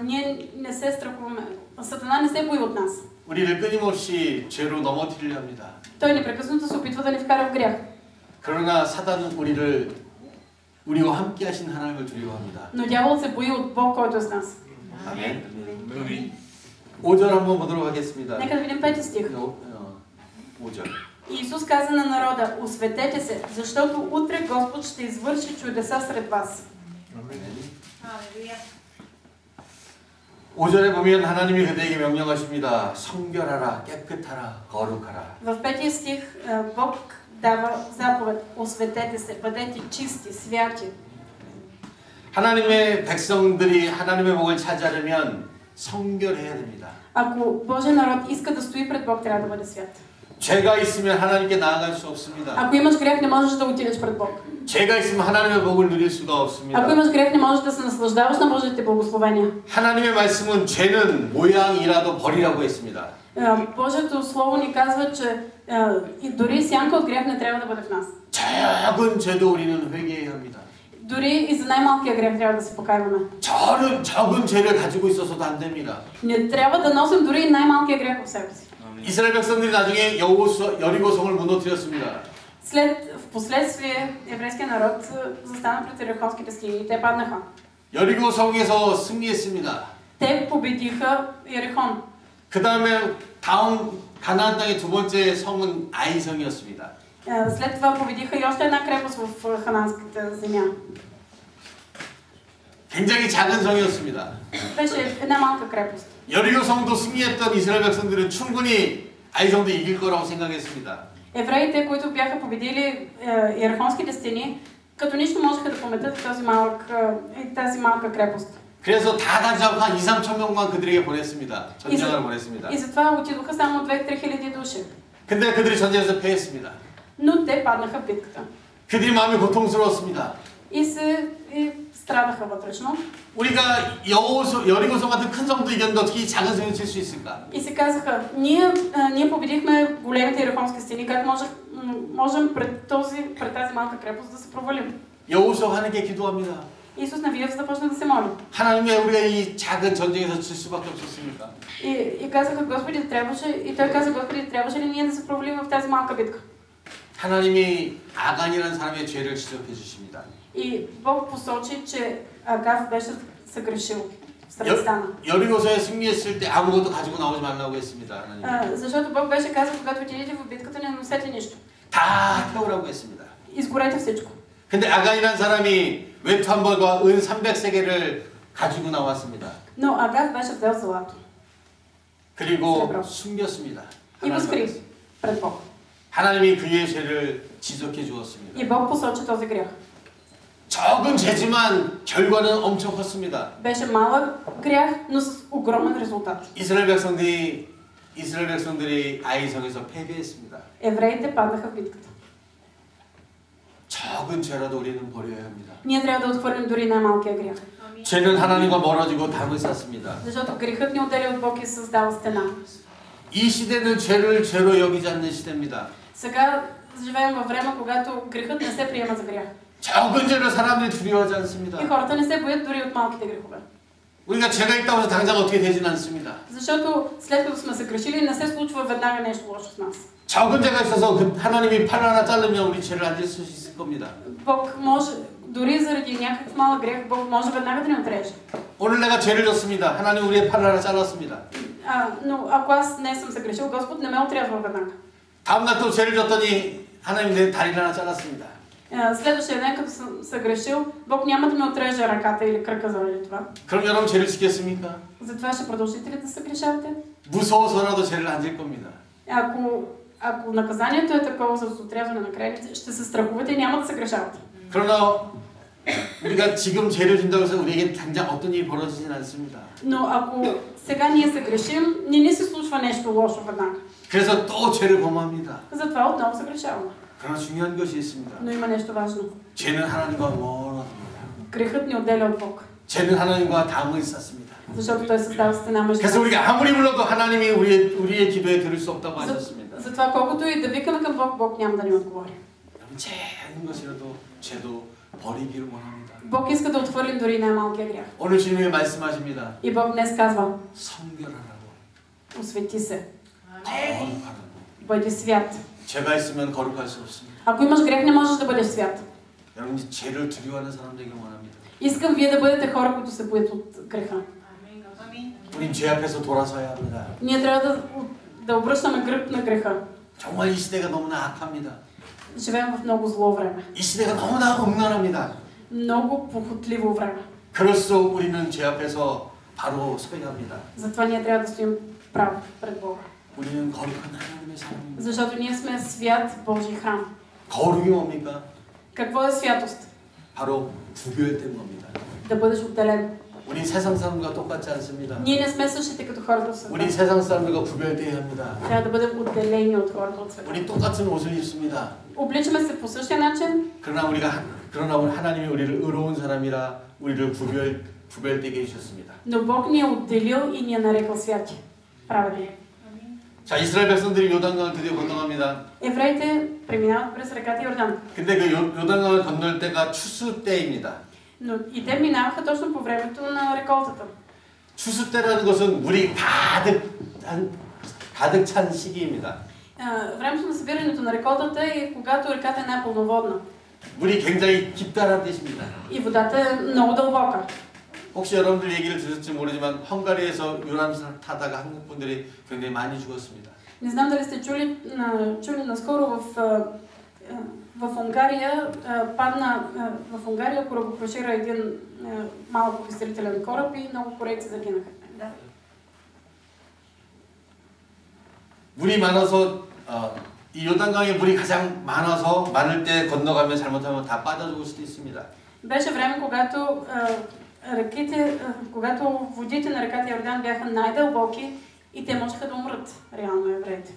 Speaker 1: Ние не се страхуваме. Сатана не се бои от нас.
Speaker 2: 우리를 끊임없이 죄로 넘어뜨리려 합니다.
Speaker 1: Той непрекъснато се опитва да ни вкара в грях.
Speaker 2: 그러나 사단은 우리와 함께하신 하나님을 두려워합니다.
Speaker 1: Но дявол се бои от Бог, който е с нас.
Speaker 2: 아멘. 5절 한번 보도록 하겠습니다.
Speaker 1: Нека да видим 5 стих.
Speaker 2: 5절.
Speaker 1: Исус каза на народа: осветете се, защото утре Господ ще извърши чудеса сред вас.
Speaker 2: 5절에 보면 하나님이 그들에게 명령하십니다. 성결하라, 깨끗하라, 거룩하라.
Speaker 1: В 5 стих Бог дава заповед: осветете се, бъдете чисти, святи.
Speaker 2: 하나님의 백성들이 하나님의 복을 찾으려면 성결해야 됩니다.
Speaker 1: Ако Божия народ иска да стои пред Бог, трябва да бъде свят.
Speaker 2: 죄가 있으면 하나님께 나아갈 수 없습니다.
Speaker 1: Ако имаш грех, не можеш да отидеш пред Бог.
Speaker 2: 죄가 있으면 하나님의 복을 누릴 수가
Speaker 1: Ако
Speaker 2: 없습니다.
Speaker 1: имаш грех, не можеш да се наслаждаваш на Божиите благословения.
Speaker 2: 하나님의 말씀은 죄는 모양이라도 버리라고 했습니다.
Speaker 1: Божието Слово ни казва, че дори сянка от грех не трябва да бъде в нас.
Speaker 2: 작은 죄도 우리는 회개해야 합니다.
Speaker 1: Дори и за най-малкия грех трябва да се покайваме.
Speaker 2: 적은 죄를 가지고 있어서도 안 됩니다.
Speaker 1: Не трябва да носим дори и най-малкия грех в себе си.
Speaker 2: 이스라엘 백성들이 나중에 여리고성을 무너뜨렸습니다.
Speaker 1: В последствие еврейския народ застана пред Ерихонските стени и те паднаха.
Speaker 2: 여리고성에서 승리했습니다.
Speaker 1: Те победиха Ерихон.
Speaker 2: 그 다음에 다음 가나안 땅의 두 번째 성은 아이성이었습니다.
Speaker 1: След това победиха и още една крепост в Хананската земя.
Speaker 2: 굉장히 작은 성이었습니다.
Speaker 1: Беше една малка крепост.
Speaker 2: 여리고성도 승리했던 이스라엘 백성들은 충분히 아이성도 이길 거라고 생각했습니다.
Speaker 1: Евреите, които бяха победили иерихонските стени, като нищо можеха да пометат тази малка крепост.
Speaker 2: 그래서 다 같이 한 2-3천 명만 그들에게 보냈습니다. 전쟁을 보냈습니다.
Speaker 1: И затова отидоха само 2-3 хиляди души.
Speaker 2: 근데 그들이 전쟁에서 패했습니다.
Speaker 1: Но те паднаха в битката.
Speaker 2: 그들이 마음이 고통스러웠습니다.
Speaker 1: И страдаха вътрешно.
Speaker 2: 우리가 여리고성 같은 큰 성도 이겼는데 어떻게 이 작은 성을 칠 수 있을까?
Speaker 1: И се казаха, ние победихме големите иерихонски стени, как можем пред тази малка крепост да се провалим?
Speaker 2: 여호수아 하나님께 기도합니다.
Speaker 1: Исус навие започна да се моли.
Speaker 2: 하나님 왜 우리가 이 작은 전쟁에서 질 수밖에 없었습니까?
Speaker 1: И казаха, Господи, той каза, Господи, трябваше ли ние да се провалим в тази малка битка?
Speaker 2: 하나님이 아간이라는 사람의 죄를 지적해 주십니다.
Speaker 1: И Бог посочи, че Агав беше съгрешил сред стана.
Speaker 2: 여리고서에 승리했을 때 아무것도 가지고 나오지 말라고 했습니다. 하나님.
Speaker 1: Защото Бог беше казал, когато отидете в битката, не носете нищо.
Speaker 2: 다 태우라고 했습니다.
Speaker 1: Изгорете всичко.
Speaker 2: 근데 아간이라는 사람이 외투 한 벌과 은 300세겔을 가지고 나왔습니다.
Speaker 1: Но Агав беше взел злато.
Speaker 2: 그리고 숨겼습니다.
Speaker 1: И го скри пред Бог.
Speaker 2: 하나님이 그의 죄를 지적해 주었습니다.
Speaker 1: И Бог посочи този грях.
Speaker 2: 적은 죄지만 결과는 엄청 컸습니다.
Speaker 1: Беше малък грях, но с огромен резултат.
Speaker 2: 이스라엘 백성들이 아이성에서 패배했습니다.
Speaker 1: Евреите паднаха в битката.
Speaker 2: 적은 죄라도 우리는 버려야 합니다.
Speaker 1: Ние трябва да отхвърлим дори най-малкия грях.
Speaker 2: 죄는 하나님과 멀어지고 담을 쌓습니다.
Speaker 1: Защото грехът ни отделя от Бог и създава стена.
Speaker 2: 이 시대는 죄를 죄로 여기지 않는 시대입니다.
Speaker 1: Сега живеем във време, когато грехът не се приема за грях.
Speaker 2: 적은 죄를 사람들이 두려워하지 않습니다.
Speaker 1: И хората не се боят дори от малките грехове.
Speaker 2: 우리가 죄가 있다고 해서 당장 어떻게 되지는 않습니다.
Speaker 1: Защото след като сме се грешили, не се случва веднага нещо лошо с нас.
Speaker 2: 적은 죄가 있어서 하나님이 팔 하나 자르면 우리 죄를 안 질 수 있을 겁니다.
Speaker 1: Бог може, дори заради някакъв малък грех, Бог може веднага да ни отреже.
Speaker 2: 오늘 내가 죄를 졌습니다. 하나님 우리의 팔 하나 잘랐습니다.
Speaker 1: Но ако аз не съм се грешил, Господ не ме отрязва веднага.
Speaker 2: 다음 날 또 죄를 졌더니 하나님 내 다리를 하나 잘랐습니다.
Speaker 1: Следващия ден, като съм се грешил, Бог няма да ме отреже ръката или кръка заради това.
Speaker 2: 그럼 여러분 죄를 짓겠습니까?
Speaker 1: Затова ще продължите ли да се грешавате?
Speaker 2: 무서워서라도 죄를 안 질 겁니다.
Speaker 1: Ако наказанието е такова с отрязване на крайници, ще се страхувате и няма да се грешавате.
Speaker 2: 그러나 우리가 지금 죄를 진다고 해서 우리에게 당장 어떤 일이 벌어지진 않습니다.
Speaker 1: Но ако сега ние се грешим, не се случва нещо лошо веднага.
Speaker 2: 그래서 또 죄를 범합니다.
Speaker 1: Затова отново се грешаваме.
Speaker 2: 그러나 중요한 것이 있습니다.
Speaker 1: Но има нещо важно.
Speaker 2: 죄는 하나님과 멀어집니다.
Speaker 1: Грехът ни отделя от Бог.
Speaker 2: 죄는 하나님과 담을 쌓습니다.
Speaker 1: Защото той създава стена между
Speaker 2: 그래서
Speaker 1: нас.
Speaker 2: 우리가 아무리 불러도 하나님이 우리의 기도에 들을 수 없다고 하셨습니다.
Speaker 1: затова колкото и да викаме към Бог, Бог няма да ни отговори.
Speaker 2: 여러분 작은 것이라도 죄도 버리기를 원합니다.
Speaker 1: Бог иска да отхвърлим дори най-малкия грях.
Speaker 2: 오늘 주님이 말씀하십니다.
Speaker 1: И Бог днес казва:
Speaker 2: 성결하라고.
Speaker 1: освети се.
Speaker 2: 거룩하라고.
Speaker 1: Бъди свят.
Speaker 2: 죄가 있으면 거룩할 수 없습니다.
Speaker 1: Ако имаш грех, не можеш да бъдеш свят.
Speaker 2: 여러분 죄를 두려워하는 사람 되길 원합니다.
Speaker 1: Искам вие да бъдете хора, които се боят от греха.
Speaker 2: 우린 죄 앞에서 돌아서야 합니다.
Speaker 1: Ние трябва да обръщаме гръб на греха.
Speaker 2: 정말 이 시대가 너무나 악합니다.
Speaker 1: Живеем в много зло време.
Speaker 2: 이 시대가 너무나 음란합니다.
Speaker 1: Много похотливо време.
Speaker 2: 그럴수록 우리는 죄 앞에서 바로 서야 합니다.
Speaker 1: Затова ние трябва да стоим право пред Бога.
Speaker 2: 우리는 거룩한 하나님의 사람입니다.
Speaker 1: Защото ние сме свят Божий храм.
Speaker 2: 거룩이 뭡니까?
Speaker 1: Какво е святост?
Speaker 2: 바로 구별된 겁니다.
Speaker 1: Да бъдеш отделен.
Speaker 2: 우리 세상 사람과 똑같지 않습니다.
Speaker 1: Ние не сме същите като хората в света.
Speaker 2: 우리 세상 사람들과 구별되어야 합니다.
Speaker 1: Трябва да бъдем отделени от хората от света.
Speaker 2: 우리 똑같은 옷을 입습니다.
Speaker 1: Обличаме се по същия начин,
Speaker 2: 그러나 하나님이 우리를 의로운 사람이라 우리를 구별되게 해주셨습니다.
Speaker 1: но Бог ни е отделил и ни е нарекал святи. Праведни.
Speaker 2: 자, 이스라엘 백성들이 요단강을 드디어 건너갑니다.
Speaker 1: Евреите преминават през реката Йордан.
Speaker 2: 근데 그 요단강을 건널 때가 추수 때입니다.
Speaker 1: Но и те минаваха точно по времето на реколтата.
Speaker 2: 추수 때라는 것은 물이 가득 찬 시기입니다.
Speaker 1: Времето на събирането на реколтата е когато реката е най-пълноводна.
Speaker 2: 물이 굉장히 깊다는 뜻입니다.
Speaker 1: И водата е много дълбока.
Speaker 2: 혹시 여러분들 얘기를 들었을지 모르지만 헝가리에서 유람선 타다가 한국 분들이 굉장히 많이 죽었습니다.
Speaker 1: Не знам дали сте чули наскоро в Унгария в Унгария корабокрушира един малък изстрелителен кораб и много корейци загинаха.
Speaker 2: 물이 많아서 이 요단강에 물이 가장 많을 때 건너가면 잘못하면 다 빠져 죽을 수도 있습니다.
Speaker 1: Беше време, когато водите на реката Йордан бяха най-дълбоки и те можеха да умрат, реално евреите.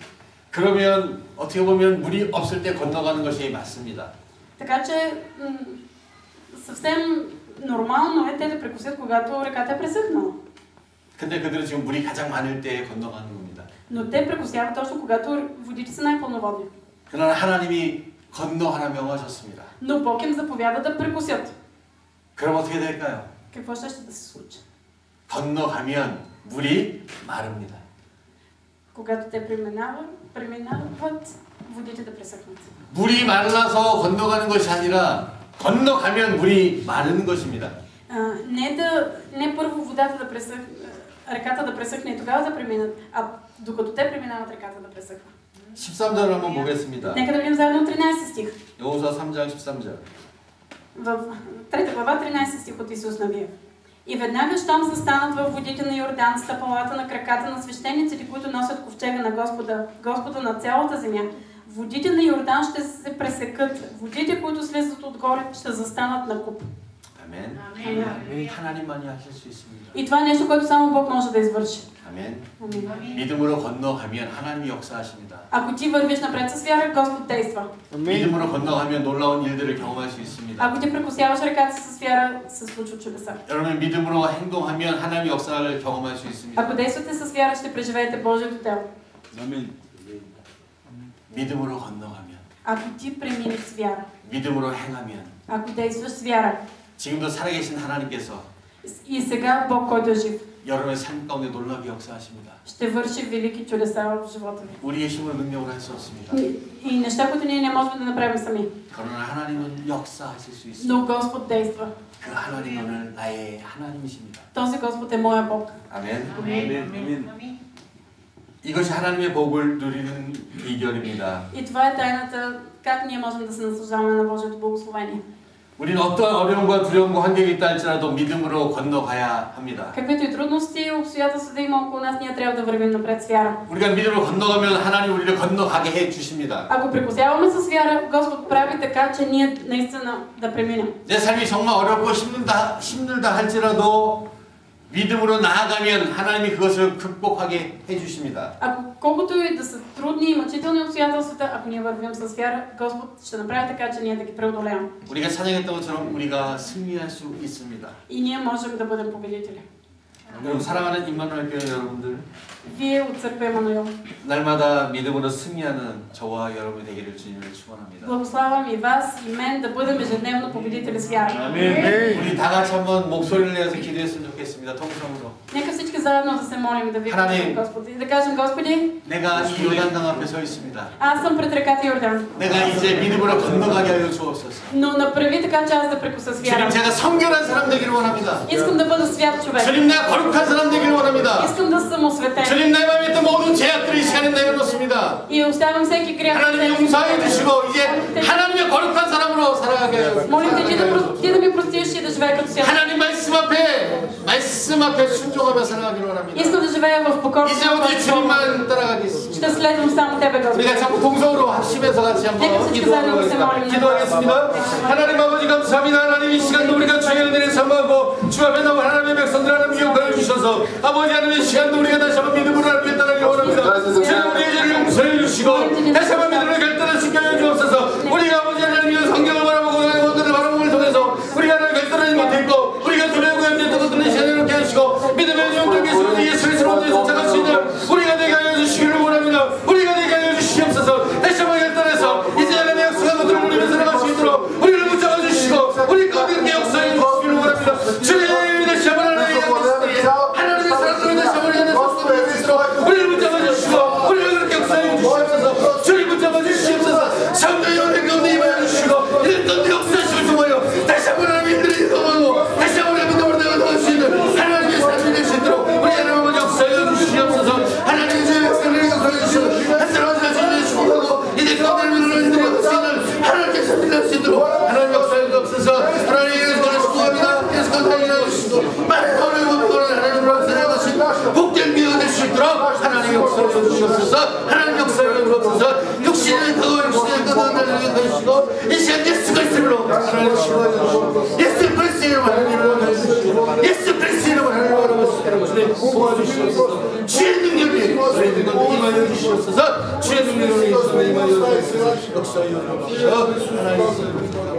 Speaker 2: 그러면 어떻게 보면 물이 없을 때 건너가는 것이 맞습니다.
Speaker 1: Така че съвсем нормално е те да прекусят, когато реката е пресъхнала.
Speaker 2: 근데 그들은 지금 물이 가장 많을 때 건너가는 겁니다.
Speaker 1: Но те прекусяват точно когато водите са най-пълноводни.
Speaker 2: 그러나 하나님이 건너가라 명하셨습니다.
Speaker 1: Но Бог им заповяда да прекусят.
Speaker 2: 그럼 어떻게 될까요?
Speaker 1: Какво ще да се случи?
Speaker 2: 건너가면 물이 마릅니다.
Speaker 1: Когато те преминават, водите да пресъхнат.
Speaker 2: 물이 말라서 건너가는 것이 아니라 건너가면 물이 마르는 것입니다.
Speaker 1: Не първо водата да пресъхне, реката да пресъхне и тогава да преминат, а докато те преминават, реката да пресъхва.
Speaker 2: 13절 한번 보겠습니다.
Speaker 1: Нека да видим заедно 13 стих.
Speaker 2: 여호수아 3장 13절.
Speaker 1: В 3 глава 13 стих от Исус Навиев. И веднага, щом застанат във водите на Йордан, стъпалата на краката на свещениците, които носят ковчега на Господа на цялата земя, водите на Йордан ще се пресекат. Водите, които слизат отгоре, ще застанат на куп.
Speaker 2: 아멘.
Speaker 1: Амен.
Speaker 2: 하나님만이 하실 수 있습니다.
Speaker 1: И това е нещо, което само Бог може да извърши.
Speaker 2: 아멘.
Speaker 1: Амен.
Speaker 2: 믿음으로 건너가면 하나님이 역사하십니다.
Speaker 1: Ако ти вървиш напред с вяра, Господ действа.
Speaker 2: 믿음으로 건너가면 놀라운 일들을 경험할 수 있습니다.
Speaker 1: Ако ти прекусяваш реката с вяра, се случват чудеса.
Speaker 2: 여러분 믿음으로 행동하면 하나님의 역사를 경험할 수 있습니다.
Speaker 1: Ако действате с вяра, ще преживеете Божието тело.
Speaker 2: 아멘. 믿음으로 건너가면.
Speaker 1: Ако ти преминеш с вяра,
Speaker 2: 믿음으로 행하면.
Speaker 1: ако действаш с вяра,
Speaker 2: 지금도 살아계신 하나님께서
Speaker 1: и сега Бог, който е жив,
Speaker 2: 여러분의 삶 가운데 놀랍게 역사하십니다.
Speaker 1: ще върши велики чудеса в живота ви.
Speaker 2: 우리의 힘으로 능력을 할 수 없습니다.
Speaker 1: И неща, които ние не можем да направим сами.
Speaker 2: 그러나 하나님은 역사하실 수 있습니다.
Speaker 1: Но Господ действа.
Speaker 2: 그 하나님은 오늘 나의 하나님이십니다.
Speaker 1: Този Господ е моя Бог.
Speaker 2: 아멘.
Speaker 1: 아멘.
Speaker 2: 이것이 하나님의 복을 누리는 비결입니다.
Speaker 1: И това е тайната, как ние можем да се наслаждаваме на Божието благословение.
Speaker 2: 우리는 어떠한 어려움과 두려움과 환경이 있다 할지라도 믿음으로 건너가야 합니다.
Speaker 1: Каквито и трудности и обстоятелства да има около нас, ние трябва да вървим напред с вяра.
Speaker 2: 우리가 믿음으로 건너가면 하나님 우리를 건너가게 해 주십니다.
Speaker 1: Ако прекусяваме с вяра, Господ прави така, че ние наистина да преминем.
Speaker 2: 내 삶이 정말 어렵고 힘들다 할지라도 믿음으로 나아가면 하나님이 그것을 극복하게 해 주십니다.
Speaker 1: Ако колкото и да са трудни и мъчителни обстоятелствата, ако ние вървим с вяра, Господ ще направи така, че ние да ги преодолеем.
Speaker 2: 우리가 찬양했던 것처럼 우리가 승리할 수 있습니다.
Speaker 1: И ние можем да бъдем победители.
Speaker 2: 여러분 사랑하는 임마누엘 교회 여러분들,
Speaker 1: Вие от църква Емануил,
Speaker 2: 날마다 믿음으로 승리하는 저와 여러분이 되기를 주님을 축원합니다.
Speaker 1: благославям и вас, и мен да бъдем ежедневно победители с вяра.
Speaker 2: 우리 다 같이 한번 목소리를 내서 기도했으면 좋겠습니다. 통성으로.
Speaker 1: Нека всички заедно да се молим да
Speaker 2: 하나님.
Speaker 1: викаме Господи. Да кажем, Господи,
Speaker 2: 내가 이 요단강 앞에 서 있습니다.
Speaker 1: аз съм пред реката Йордан,
Speaker 2: 내가 이제 믿음으로 건너가게 하여 주옵소서.
Speaker 1: но направи така, че аз да прекуся с
Speaker 2: 주님
Speaker 1: вяра.
Speaker 2: 제가 성결한 사람 되기를 원합니다.
Speaker 1: Искам да бъда свят човек.
Speaker 2: 주님 내가 거룩한 사람 되기를 원합니다.
Speaker 1: Искам да съм осветен.
Speaker 2: 주님 내 마음에 있던 모든 죄악들을 이 시간에 내려놓습니다.
Speaker 1: И оставям всеки грях.
Speaker 2: 하나님 용서해 주시고 이제 하나님의 거룩한 사람으로 살아가게 하여 주옵소서.
Speaker 1: Молим те ти да ми простиш и да живея като свят.
Speaker 2: 하나님 말씀 앞에 순종하며 살아가기를 원합니다.
Speaker 1: Искам да живея в покорност.
Speaker 2: 이제 오직 주님만 따라가겠습니다.
Speaker 1: Ще следвам само Тебе, Господи.
Speaker 2: 우리가 자꾸 동성으로 합심해서 같이 한번 기도하겠습니다. 하나님 아버지 감사합니다. 하나님 이 시간도 우리가 주의 은혜를 삼하고 주 앞에 나온 하나님의 백성들 하나님 용서해 주셔서 아버지 하나님 이 시간도 우리가 다시 한번 믿음으로 하나님께 따르기를 원합니다. 주님 우리의 죄를 용서해 주시고 다시 한번 믿음을 결단하시게 하여 주옵소서. 우리가 아버지 하나님의 성경을 바라보고 원들을 바라봄을 통해서 우리가 하나님 결단하지 못했고 우리가 두려움과 염려했던 것들을 시원하게 하시고 믿음의 영적 계시로 예수의 스러운 데서 쫓아갈 수 있는 우리가 되게 하여 주시기를 원합니다. 우리가 되게 하여 주시옵소서. 다시 한번 결단해서 이제 하나님의 역사가 것들을 누리면서 나갈 수 있도록 우리를 붙잡아 주시고 우리 가운데 이렇게 역사해 주시기를 원합니다. 주님 다시 한번 하나님의 사랑으로 다시 한번 우리를 붙잡아 주시고 우리를 그렇게 역사해 주시옵소서. 주님 붙잡아 주시옵소서. 예수 그리스도의 이름으로 하나님을 예수 그리스도의 이름으로 하나님을 주님 도와주시옵소서. 주의 능력이 저희들 가운데 임하여 주시옵소서. 주의 능력을 임하여 주시옵소서. 역사하여 주시옵소서.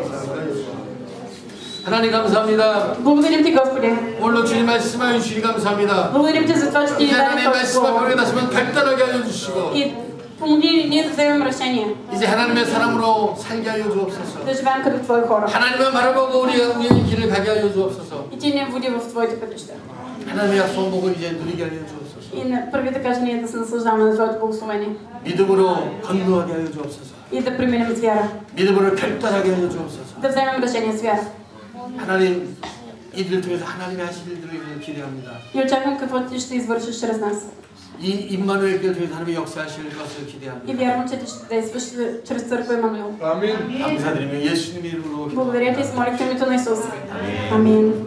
Speaker 2: 하나님 감사합니다.
Speaker 1: Благодарим Ти, Господи.
Speaker 2: 오늘도 주님 말씀하여 주시니 감사합니다.
Speaker 1: Благодарим Ти за това, че Ти ни даде
Speaker 2: 하나님의
Speaker 1: това
Speaker 2: 말씀 앞에
Speaker 1: слово.
Speaker 2: 나서면 결단하게 하여 주시고
Speaker 1: И помогни ние да вземем решение,
Speaker 2: 이제 하나님의 사람으로 살게 하여 주옵소서.
Speaker 1: да живеем като Твои хора.
Speaker 2: 하나님의 말을 보고 우리의 길을 가게 하여 주옵소서.
Speaker 1: И Ти ни води в Твоите пътища.
Speaker 2: 하나님의 약속 복을 이제 누리게 하여 주옵소서.
Speaker 1: И първи да кажа ние да се наслаждаваме на Твоето благословение.
Speaker 2: 믿음으로 건너가게 하여 주옵소서.
Speaker 1: И да преминем с вяра.
Speaker 2: 믿음으로 결단하게 하여 주옵소서.
Speaker 1: Да вземем решение с вяра.
Speaker 2: 하나님 이들을 통해서 하나님의 하실 일들을 기대합니다.
Speaker 1: И очаквам какво Ти ще извършиш чрез нас.
Speaker 2: 이 임마누엘 교회를 통해서 하나님의 역사하실 것을
Speaker 1: И
Speaker 2: 기대합니다.
Speaker 1: вярвам, че Ти ще действаш чрез църква Емануил.
Speaker 3: Амин.
Speaker 2: 감사드리며 예수님의 이름으로
Speaker 1: Благодаря Ти и се молих в името на Исус. Амин.